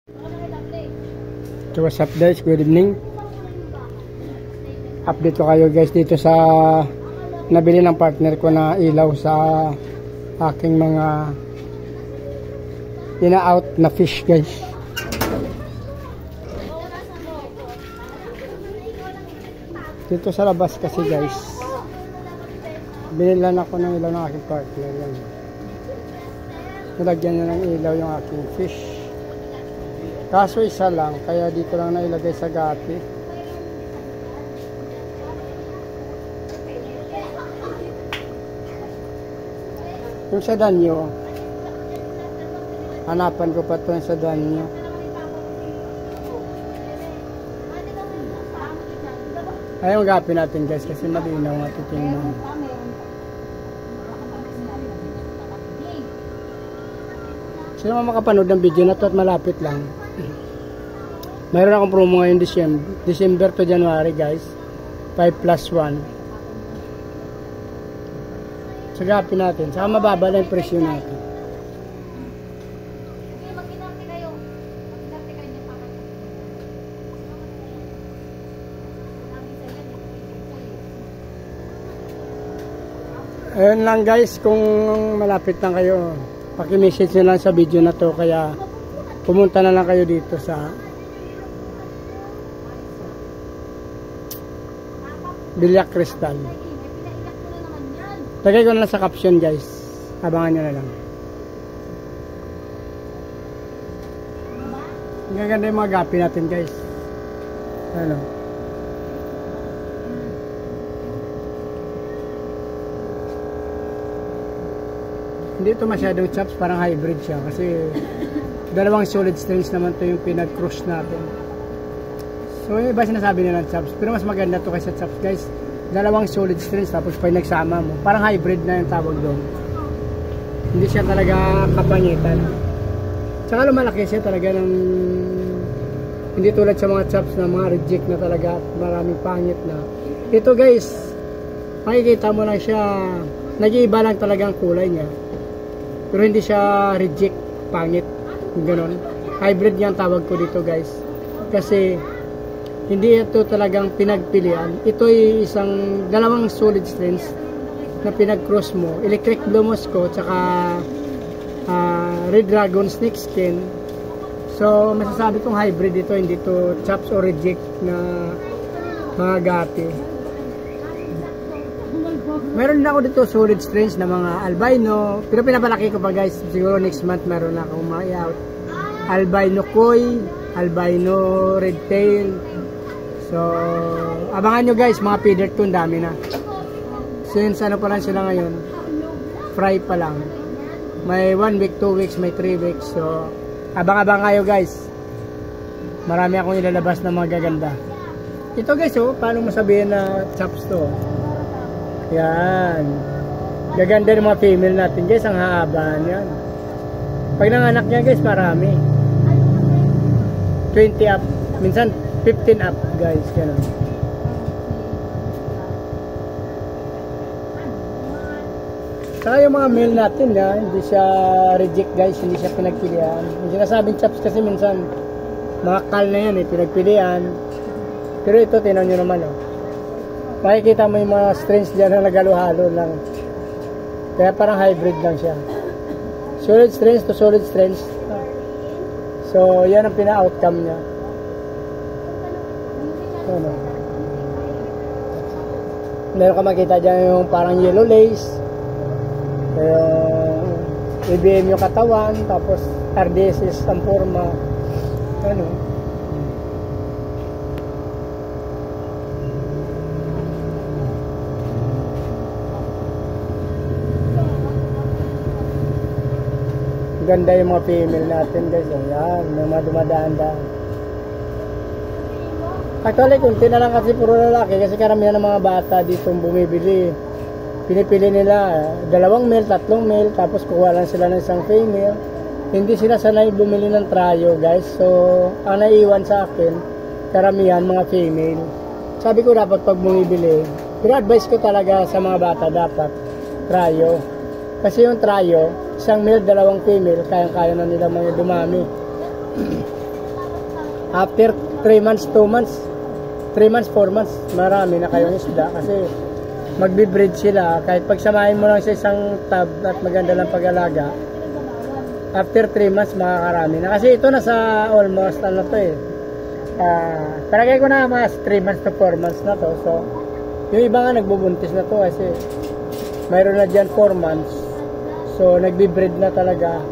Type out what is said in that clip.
So what's up guys, good evening. Update ko kayo guys dito sa nabili ng partner ko na ilaw sa aking mga ina-out na fish guys. Dito sa labas kasi guys, binilan ako ng ilaw ng aking partner. Yan. Nilagyan niya ng ilaw yung aking fish. Kaso isa lang, kaya dito lang nailagay sa gapi. Yung sa danyo, hanapan ko pa ito sa danyo. Ayaw gapi natin guys kasi malinaw nga titingnan. Sino mga makapanood ng video na to at malapit lang. Mayroon akong promo ngayon December to January guys, 5+1. Sagapin natin, saka mababa na yung presyo natin. Ayun lang guys, kung malapit lang kayo, paki-message nyo lang sa video na to, kaya pumunta na lang kayo dito sa Bilyak Crystal. Lagay ko na lang sa caption guys, abangan nyo na lang. Ang ganda yung mga gapi natin guys. Ano, hindi ito masyadong chops, parang hybrid siya kasi dalawang solid strings naman to yung pinag-crush natin. So yung iba sinasabi nila ng chops, pero mas maganda to kaysa chops guys. Dalawang solid strings tapos pa nagsama mo, parang hybrid na yung tawag doon. Hindi siya talaga kapangitan. Tsaka lumalaki siya talaga ng hindi tulad sa mga chops na mga reject na talaga, maraming pangit na. Ito guys, makikita mo lang siya, nag-iiba lang talaga ang kulay niya. Pero hindi siya reject, pangit, gano'n. Hybrid niya ang tawag ko dito guys. Kasi hindi ito talagang pinagpilian. Ito ay dalawang solid strings na pinag-cross mo. Electric Blue Moscow tsaka Red Dragon Snake Skin. So masasabi kong hybrid ito, hindi ito chops or reject na mga gapi. Meron na ako dito solid strings na mga albino, pero pinapalaki ko pa guys. Siguro next month meron na akong ma-out. Albino koi, albino red tail. So abangan nyo guys, mga feeder tune, dami na. Since ano pa lang sila ngayon, fry pa lang. May 1 week, 2 weeks, may 3 weeks. So abang-abang kayo guys. Marami akong ilalabas na mga gaganda. Ito guys, oh, paano mo sabihin na chops to? Yan. Gaganda ng mga female natin guys, ang haba niyan. Pag nanganak niya guys, marami. 20 up, minsan 15 up guys, ganun. Saka yung mga male natin, hindi siya reject guys, hindi siya pinagpilian. Yung sinasabing chops kasi minsan mga kal na yan, pinagpilian. Pero ito, tinan nyo naman, oh. Makikita mo yung mga strings dyan na nagalo-halo lang. Kaya parang hybrid lang siya. Solid strings to solid strings. So yan ang pina-outcome niya. Ano, meron ka makita dyan yung parang yellow lace, IBM yung katawan, tapos RDSS ang forma. Ano, ganda yung mga female natin guys. Ayan, may mga dumadaan-daan. Actually, kunti na lang kasi puro lalaki kasi karamihan ng mga bata dito bumibili. Pinipili nila 2 male, 3 male, tapos kuha lang sila ng isang female. Hindi sila sanay bumili ng tryo guys. So ang naiiwan sa akin, karamihan mga female. Sabi ko dapat pag bumibili, pero advice ko talaga sa mga bata, dapat tryo. Kasi yung tryo, isang male, 2 female, kayang-kaya na nila mga dumami. After 3 months, 2 months, 3 months, 4 months, marami na kayong isda kasi magbe-breed sila. Kahit pagsamahin mo lang sa isang tub at maganda lang pag-alaga, after 3 months, makakarami na. Kasi ito nasa almost, ano to eh, palagay ko na mas 3 months to 4 months na to. So, yung iba nga nagbubuntis na to kasi mayroon na dyan 4 months. So, nagbe-breed na talaga.